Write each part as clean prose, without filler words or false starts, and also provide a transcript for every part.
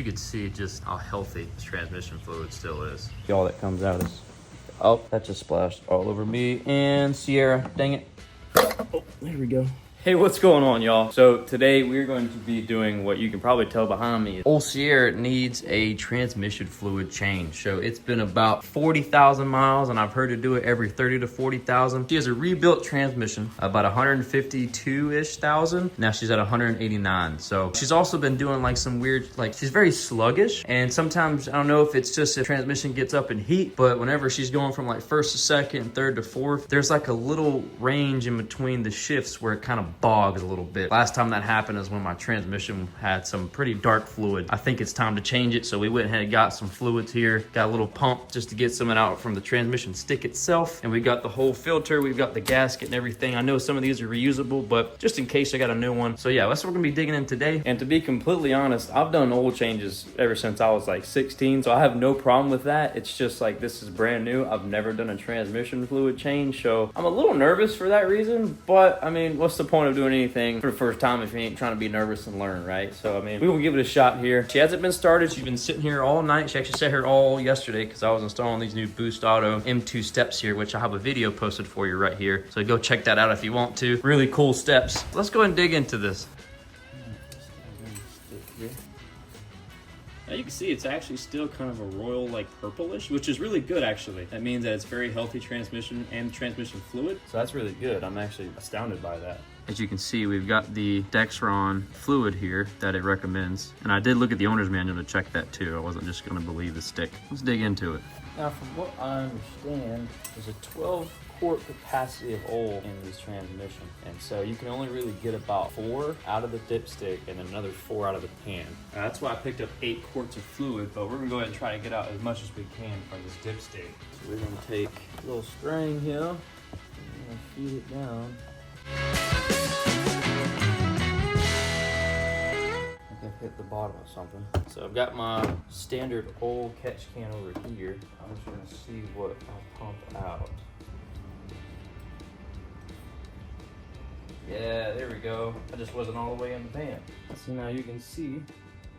could see just how healthy this transmission fluid still is. All that comes out is, oh, that just splashed all over me and Sierra. Dang it. Oh, there we go. Hey, what's going on, y'all? So today we're going to be doing what you can probably tell behind me. Old Sierra needs a transmission fluid change. So it's been about 40,000 miles and I've heard her do it every 30 to 40,000. She has a rebuilt transmission, about 152-ish thousand. Now she's at 189. So she's also been doing like some weird, like she's very sluggish. And sometimes, I don't know if it's just the transmission gets up in heat, but whenever she's going from like first to second and third to fourth, there's like a little range in between the shifts where it kind of bogs a little bit. Last time that happened is when my transmission had some pretty dark fluid. I think it's time to change it, so we went ahead and got some fluids here. Got a little pump just to get some of it out from the transmission stick itself, and we got the whole filter, we've got the gasket and everything. I know some of these are reusable, but just in case I got a new one. So yeah, that's what we're gonna be digging in today. And to be completely honest, I've done oil changes ever since I was like 16, so I have no problem with that. It's just like this is brand new. I've never done a transmission fluid change, so I'm a little nervous for that reason, but I mean, what's the point of doing anything for the first time if you ain't trying to be nervous and learn, right? So I mean, we will give it a shot here. She hasn't been started. She's been sitting here all night. She actually sat here all yesterday because I was installing these new Boost Auto M2 steps here, which I have a video posted for you right here. So go check that out if you want to. Really cool steps. Let's go ahead and dig into this. Now you can see it's actually still kind of a royal like purplish, which is really good actually. That means that it's very healthy transmission and transmission fluid. So that's really good. I'm actually astounded by that. As you can see, we've got the Dexron fluid here that it recommends. And I did look at the owner's manual to check that too. I wasn't just gonna believe the stick. Let's dig into it. Now from what I understand, there's a 12-quart capacity of oil in this transmission. And so you can only really get about 4 out of the dipstick and another 4 out of the pan. That's why I picked up 8 quarts of fluid, but we're gonna go ahead and try to get out as much as we can from this dipstick. So we're gonna take a little string here, and we're gonna feed it down. I hit the bottom of something. So I've got my standard oil catch can over here. I'm just gonna see what I'll pump out. Yeah, there we go. I just wasn't all the way in the pan. So now you can see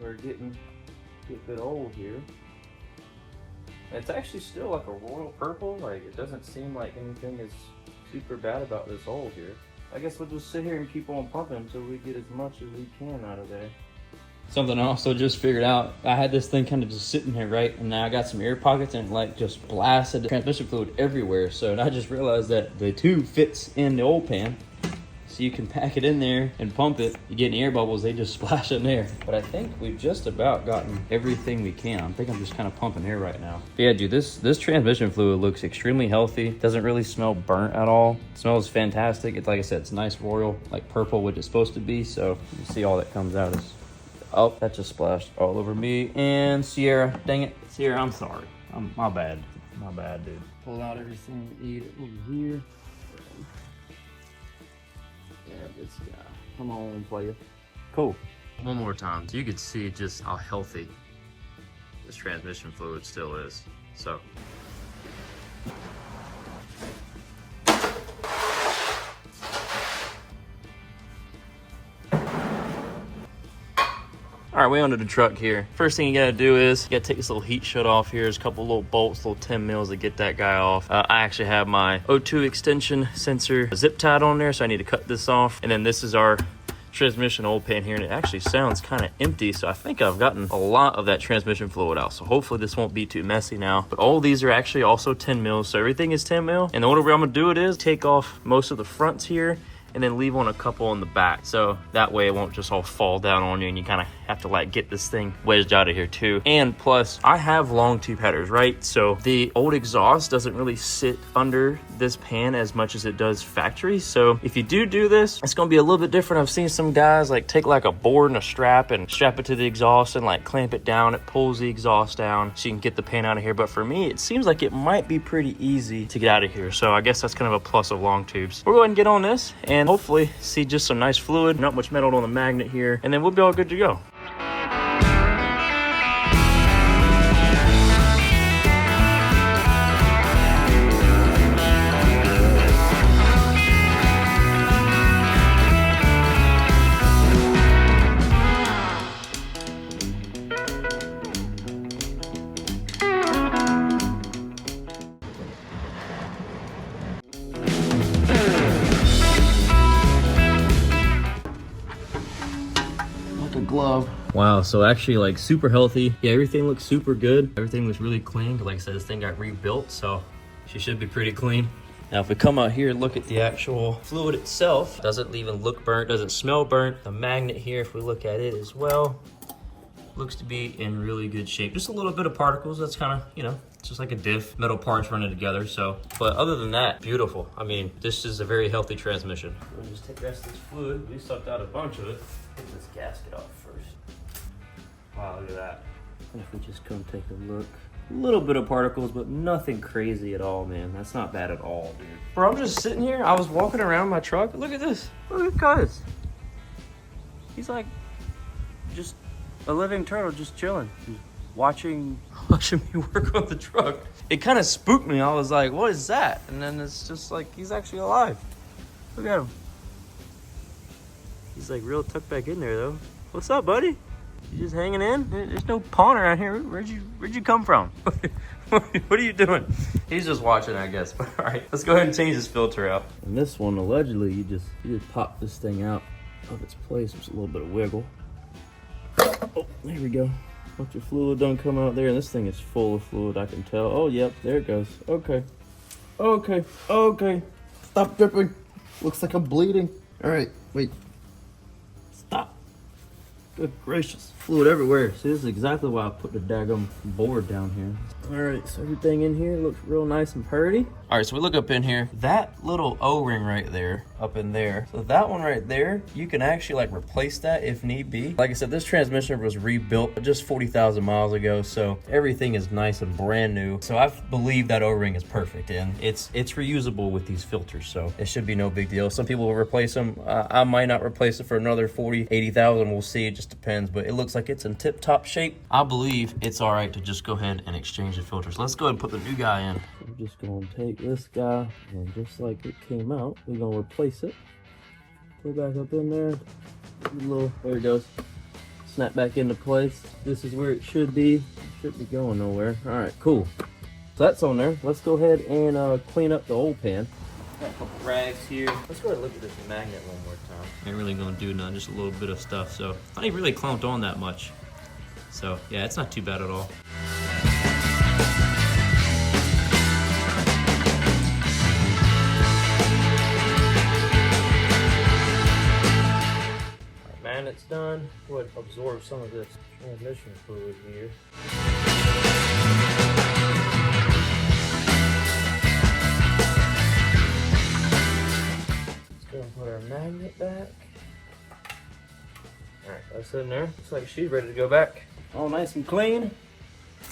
we're getting good oil here. It's actually still like a royal purple. Like it doesn't seem like anything is super bad about this oil here. I guess we'll just sit here and keep on pumping until we get as much as we can out of there. Something I also just figured out, I had this thing kind of just sitting here, right? And now I got some air pockets and like just blasted the transmission fluid everywhere. So I just realized that the tube fits in the oil pan. So you can pack it in there and pump it. You get any air bubbles, they just splash in there. But I think we've just about gotten everything we can. I think I'm just kind of pumping air right now. But yeah, dude, this transmission fluid looks extremely healthy. Doesn't really smell burnt at all. It smells fantastic. It's like I said, it's nice royal, like purple, which it's supposed to be. So you see all that comes out is, oh, that just splashed all over me and Sierra. Dang it. Sierra, I'm sorry. My bad. My bad, dude. Pull out everything we need over here. Yeah, this guy. Come on, player. Cool. One more time, so you could see just how healthy this transmission fluid still is. So. All right, we onto the truck here. First thing you gotta do is you gotta take this little heat shunt off here. There's a couple little bolts, little 10 mils to get that guy off. I actually have my O2 extension sensor zip tied on there, so I need to cut this off. And then this is our transmission oil pan here, and it actually sounds kind of empty, so I think I've gotten a lot of that transmission fluid out. So hopefully this won't be too messy now. But all these are actually also 10 mils, so everything is 10 mil. And the order I'm gonna do it is take off most of the fronts here and then leave on a couple on the back, so that way it won't just all fall down on you and you kind of have to like get this thing wedged out of here too. And plus I have long tube headers, right? So the old exhaust doesn't really sit under this pan as much as it does factory. So if you do this, it's gonna be a little bit different. I've seen some guys like take like a board and a strap and strap it to the exhaust and like clamp it down. It pulls the exhaust down so you can get the pan out of here. But for me, it seems like it might be pretty easy to get out of here. So I guess that's kind of a plus of long tubes. We'll go ahead and get on this and hopefully see just some nice fluid, not much metal on the magnet here, and then we'll be all good to go. the glove. Wow, so actually like super healthy. Yeah, everything looks super good. Everything looks really clean. Like I said, this thing got rebuilt, so she should be pretty clean. Now, if we come out here and look at the actual fluid itself, doesn't even look burnt, doesn't smell burnt. The magnet here, if we look at it as well, looks to be in really good shape. Just a little bit of particles. That's kind of, you know, it's just like a diff, metal parts running together. So, but other than that, beautiful. I mean, this is a very healthy transmission. We'll just take the rest of this fluid. We sucked out a bunch of it. Get this gasket off first. Wow, look at that. And if we just come take a look. A little bit of particles, but nothing crazy at all, man. That's not bad at all, dude. Bro, I'm just sitting here. I was walking around my truck. Look at this. Look at Cuz. He's like just a living turtle, just chilling. Just watching me work on the truck. It kind of spooked me. I was like, what is that? And then it's just like, he's actually alive. Look at him. He's like real tucked back in there though. What's up, buddy? You just hanging in? There's no pawn around here. Where'd you come from? What are you doing? He's just watching, I guess. But all right, let's go ahead and change this filter out. And this one, allegedly, you just pop this thing out of its place. There's a little bit of wiggle. Oh, there we go. Bunch of fluid done come out there, and this thing is full of fluid, I can tell. Oh, yep, there it goes. Okay. Stop dripping. Looks like I'm bleeding. All right, wait. Stop. Good gracious. Fluid everywhere. See, this is exactly why I put the daggum board down here. All right, so everything in here looks real nice and pretty. All right, so we look up in here. That little O-ring right there, up in there. So that one right there, you can actually like replace that if need be. Like I said, this transmission was rebuilt just 40,000 miles ago, so everything is nice and brand new. So I believe that O-ring is perfect, and it's reusable with these filters, so it should be no big deal. Some people will replace them. I might not replace it for another 40, 80,000. We'll see. It just depends, but it looks like it's in tip-top shape. I believe it's all right to just go ahead and exchange the filters. Let's go ahead and put the new guy in. I'm just gonna take this guy, and just like it came out, we're gonna replace it. Put it back up in there. There it goes. Snap back into place. This is where it should be. It shouldn't be going nowhere. All right, cool. So that's on there. Let's go ahead and clean up the old pan. Got a couple rags here. Let's go ahead and look at this magnet one more time. Ain't really gonna do nothing, just a little bit of stuff. So not even really clamped on that much. So yeah, it's not too bad at all. Alright, magnet's done. Go ahead and absorb some of this transmission fluid here. Put our magnet back. Alright, that's in there. Looks like she's ready to go back. All nice and clean.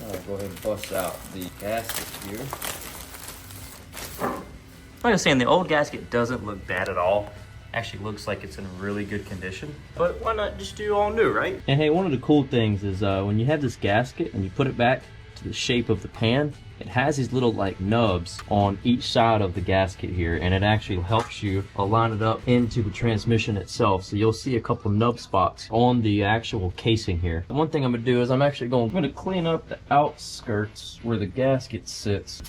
Alright, go ahead and bust out the gasket here. Like I was saying, the old gasket doesn't look bad at all. Actually looks like it's in really good condition. But why not just do all new, right? And hey, one of the cool things is when you have this gasket and you put it back to the shape of the pan, it has these little like nubs on each side of the gasket here, and it actually helps you align it up into the transmission itself. So you'll see a couple nub spots on the actual casing here. And one thing I'm gonna do is I'm gonna clean up the outskirts where the gasket sits.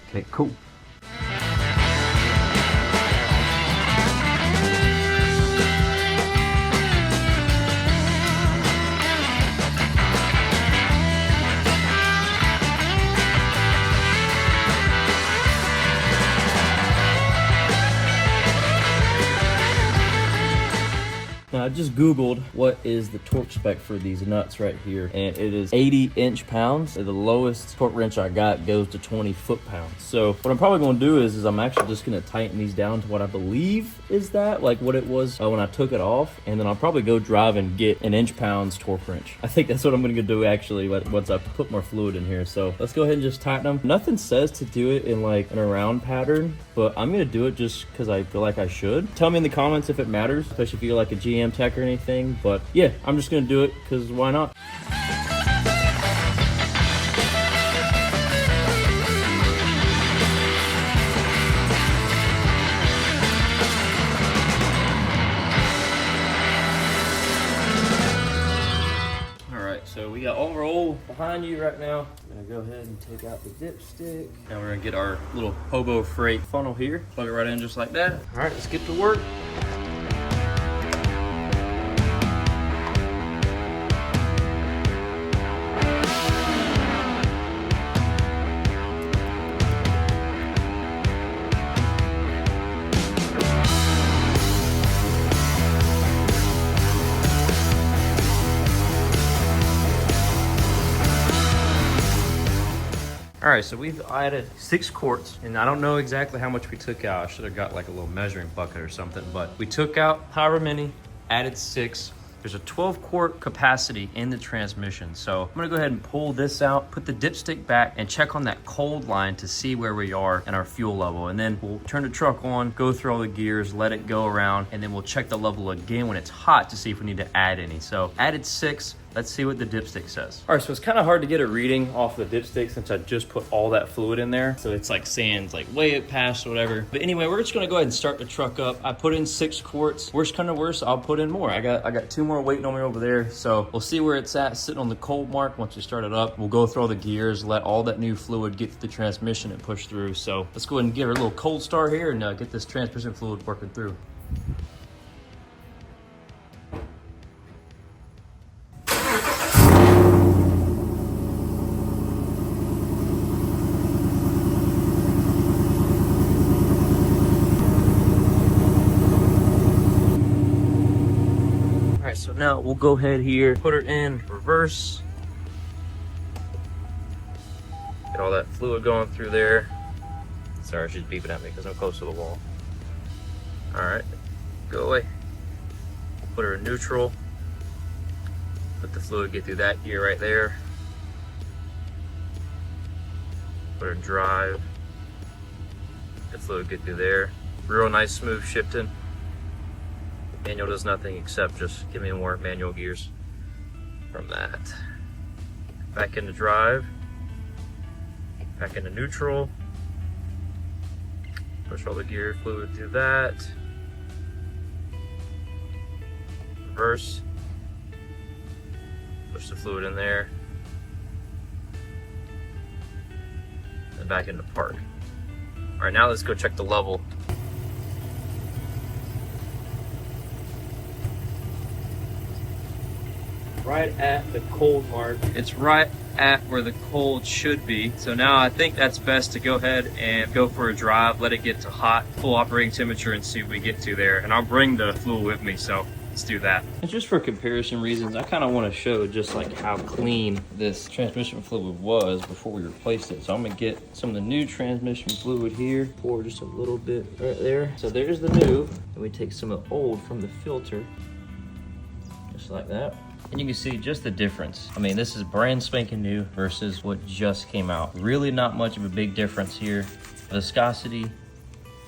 Okay, cool. Now, I just Googled what is the torque spec for these nuts right here, and it is 80 inch-pounds. The lowest torque wrench I got goes to 20 foot-pounds. So what I'm probably gonna do is I'm actually just gonna tighten these down to what I believe is that, like what it was when I took it off, and then I'll probably go drive and get an inch-pounds torque wrench. I think that's what I'm gonna do actually once I put more fluid in here. So let's go ahead and just tighten them. Nothing says to do it in like an around pattern, but I'm gonna do it just because I feel like I should. Tell me in the comments if it matters, especially if you're like a GM tech or anything, but yeah, I'm just gonna do it because why not? All right, so we got overall roll behind you right now. I'm gonna go ahead and take out the dipstick. Now we're gonna get our little Hobo Freight funnel here. Plug it right in just like that. All right, let's get to work. All right, so we've added 6 quarts, and I don't know exactly how much we took out. I should have got like a little measuring bucket or something, but we took out however many, added 6. There's a 12 quart capacity in the transmission. So I'm gonna go ahead and pull this out, put the dipstick back, and check on that cold line to see where we are in our fuel level. And then we'll turn the truck on, go through all the gears, let it go around, and then we'll check the level again when it's hot to see if we need to add any. So added 6. Let's see what the dipstick says. All right, so it's kind of hard to get a reading off the dipstick since I just put all that fluid in there. So it's like saying it's like way it passed or whatever. But anyway, we're just gonna go ahead and start the truck up. I put in 6 quarts. Worst kind of worst, I'll put in more. I got 2 more waiting on me over there. So we'll see where it's at, sitting on the cold mark. Once we start it up, we'll go through all the gears, let all that new fluid get to the transmission and push through. So let's go ahead and give her a little cold start here and get this transmission fluid working through. So now we'll go ahead here, put her in reverse. Get all that fluid going through there. Sorry, she's beeping at me because I'm close to the wall. All right, go away. Put her in neutral. Let the fluid get through that gear right there. Put her in drive. The fluid get through there. Real nice smooth shifting. Manual does nothing except just give me more manual gears from that. Back into drive, back into neutral, push all the gear fluid through that, reverse, push the fluid in there, and back into park. All right, now let's go check the level. Right at the cold mark. It's right at where the cold should be. So now I think that's best to go ahead and go for a drive, let it get to hot, full operating temperature, and see what we get to there. And I'll bring the fluid with me, so let's do that. And just for comparison reasons, I kind of want to show just like how clean this transmission fluid was before we replaced it. So I'm gonna get some of the new transmission fluid here, pour just a little bit right there. So there's the new, and we take some of the old from the filter, just like that. And you can see just the difference. I mean, this is brand spanking new versus what just came out. Really not much of a big difference here. Viscosity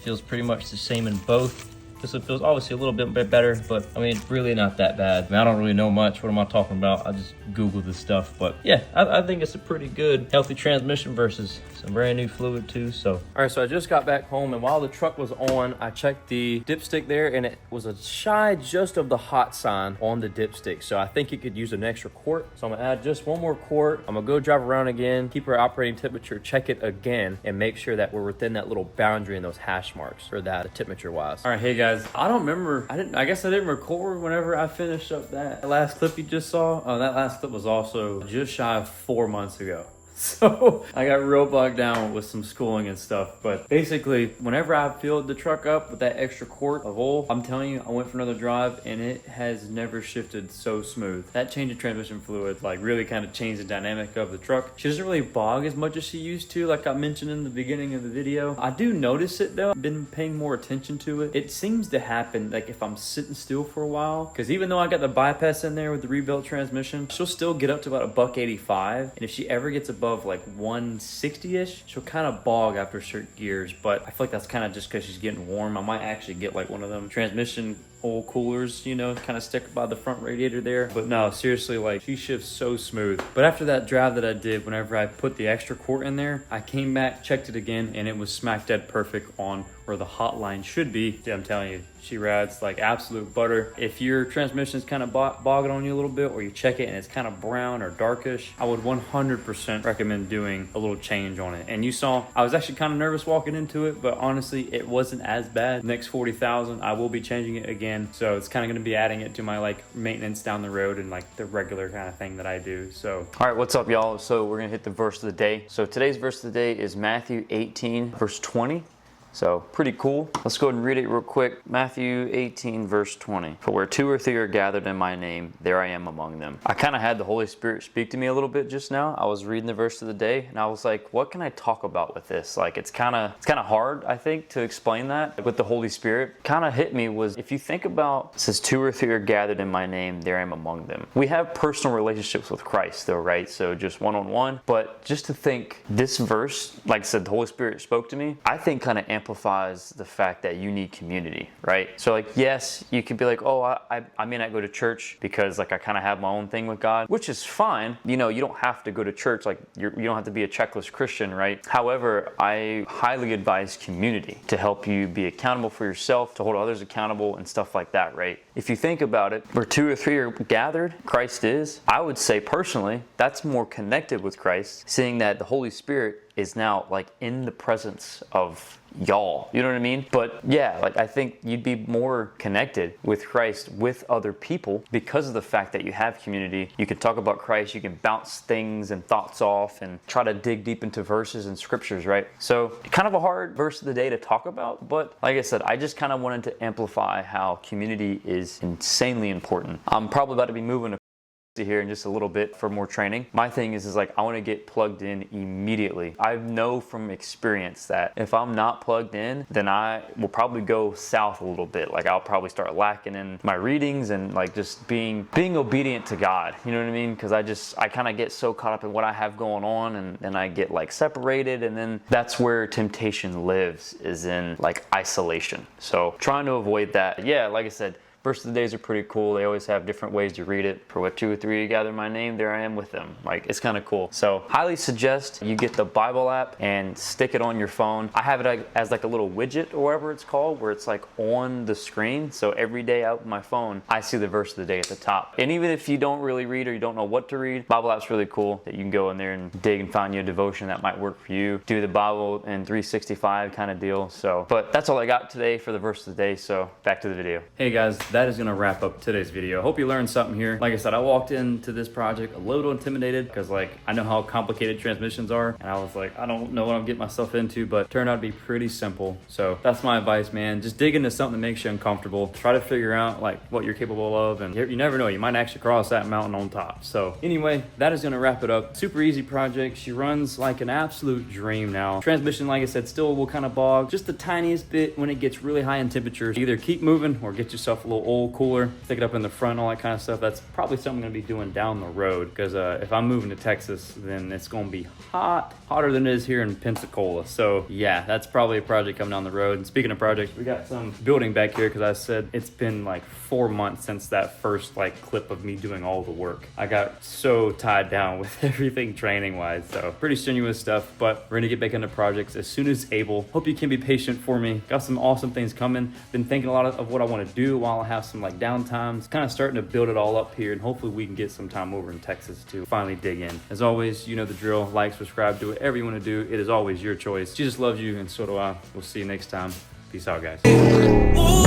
feels pretty much the same in both. This one feels obviously a little bit better, but I mean, it's really not that bad. I mean, I don't really know much. What am I talking about? I just Googled this stuff, but yeah, I think it's a pretty good, healthy transmission versus some brand new fluid too, so. All right, so I just got back home, and while the truck was on, I checked the dipstick there, and it was a shy just of the hot sign on the dipstick. So I think it could use an extra quart. So I'm gonna add just 1 more quart. I'm gonna go drive around again, keep our operating temperature, check it again, and make sure that we're within that little boundary in those hash marks for that temperature wise. All right, hey guys, I don't remember, I guess I didn't record whenever I finished up that last clip you just saw. Oh, that last clip was also just shy of 4 months ago. So I got real bogged down with some schooling and stuff. But basically, whenever I filled the truck up with that extra quart of oil, I'm telling you, I went for another drive and it has never shifted so smooth. That change of transmission fluid like really kind of changed the dynamic of the truck. She doesn't really bog as much as she used to, like I mentioned in the beginning of the video. I do notice it though. I've been paying more attention to it. It seems to happen like if I'm sitting still for a while, because even though I got the bypass in there with the rebuilt transmission, she'll still get up to about $185. And if she ever gets above like 160-ish, she'll kind of bog after certain gears, but I feel like that's kind of just because she's getting warm. I might actually get like one of them transmission oil coolers, you know, kind of stick by the front radiator there. But no, seriously, like she shifts so smooth. But after that drive that I did, whenever I put the extra quart in there, I came back, checked it again, and it was smack dead perfect on where the hot line should be. Yeah, I'm telling you, she rides like absolute butter. If your transmission is kind of bogging on you a little bit, or you check it and it's kind of brown or darkish, I would 100% recommend doing a little change on it. And you saw, I was actually kind of nervous walking into it, but honestly, it wasn't as bad. Next 40,000, I will be changing it again. So it's kind of going to be adding it to my like maintenance down the road and like the regular kind of thing that I do. So, all right, what's up, y'all? So we're going to hit the verse of the day. So today's verse of the day is Matthew 18, verse 20. So pretty cool. Let's go ahead and read it real quick. Matthew 18 verse 20. For where 2 or 3 are gathered in my name, there I am among them. I kind of had the Holy Spirit speak to me a little bit just now. I was reading the verse of the day and I was like, what can I talk about with this? Like it's kind of hard, I think, to explain that with the Holy Spirit. Kind of hit me was, if you think about, it says 2 or 3 are gathered in my name, there I am among them. We have personal relationships with Christ though, right? So just one-on-one. But just to think this verse, like I said, the Holy Spirit spoke to me, I think kind of amplifies the fact that you need community, right? So like, yes, you could be like, oh, I may not go to church because like I kind of have my own thing with God, which is fine. You know, you don't have to go to church. Like you don't have to be a checklist Christian, right? However, I highly advise community to help you be accountable for yourself, to hold others accountable and stuff like that, right? If you think about it, where 2 or 3 are gathered, Christ is, I would say personally, that's more connected with Christ, seeing that the Holy Spirit is now like in the presence of y'all, you know what I mean? But yeah, like I think you'd be more connected with Christ with other people because of the fact that you have community. You can talk about Christ, you can bounce things and thoughts off and try to dig deep into verses and scriptures, right? So kind of a hard verse of the day to talk about, but like I said, I just kind of wanted to amplify how community is insanely important. I'm probably about to be moving here in just a little bit for more training. My thing is like I want to get plugged in immediately. I know from experience that if I'm not plugged in, then I will probably go south a little bit. Like I'll probably start lacking in my readings and like just being obedient to God. You know what I mean? Because I kind of get so caught up in what I have going on, and then I get like separated, and then that's where temptation lives, is in like isolation. So trying to avoid that. Yeah, like I said, verse of the days are pretty cool. They always have different ways to read it. For what 2 or 3 gather in my name, there I am with them. Like, it's kind of cool. So highly suggest you get the Bible app and stick it on your phone. I have it as like a little widget or whatever it's called, where it's like on the screen. So every day out with my phone, I see the verse of the day at the top. And even if you don't really read or you don't know what to read, Bible app's really cool that you can go in there and dig and find you a devotion that might work for you. Do the Bible in 365 kind of deal. So, but that's all I got today for the verse of the day. So back to the video. Hey guys, that is going to wrap up today's video. Hope you learned something here. Like I said, I walked into this project a little intimidated because like I know how complicated transmissions are, and I was like, I don't know what I'm getting myself into, but it turned out to be pretty simple. So that's my advice, man. Just dig into something that makes you uncomfortable. Try to figure out like what you're capable of, and you never know, you might actually cross that mountain on top. So anyway, that is going to wrap it up. Super easy project. She runs like an absolute dream now. Transmission, like I said, still will kind of bog just the tiniest bit when it gets really high in temperatures. Either keep moving or get yourself a little oil cooler, stick it up in the front, all that kind of stuff. That's probably something I'm going to be doing down the road, because if I'm moving to Texas, then it's going to be hotter than it is here in Pensacola. So yeah, that's probably a project coming down the road. And speaking of projects, we got some building back here, because I said it's been like 4 months since that first like clip of me doing all the work. I got so tied down with everything training wise, so pretty strenuous stuff, but we're gonna get back into projects as soon as able. Hope you can be patient for me. Got some awesome things coming. Been thinking a lot of what I want to do while I have some like downtimes, kind of starting to build it all up here, and hopefully we can get some time over in Texas to finally dig in. As always, you know the drill. Like, subscribe, do whatever you want to do. It is always your choice. Jesus loves you, and so do I. We'll see you next time. Peace out, guys.